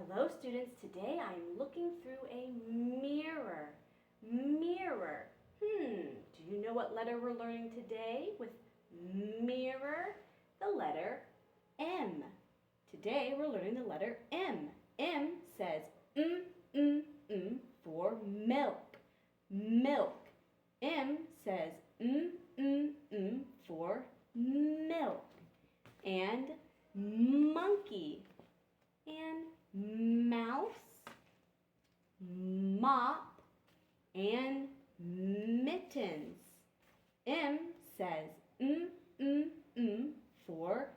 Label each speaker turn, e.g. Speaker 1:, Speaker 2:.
Speaker 1: Hello students, today I'm looking through a mirror. Mirror. Do you know what letter we're learning today with mirror? The letter M. Today we're learning the letter M. M says for milk. Milk. M says for milk. And monkey. And mouse, mop, and mittens. M says for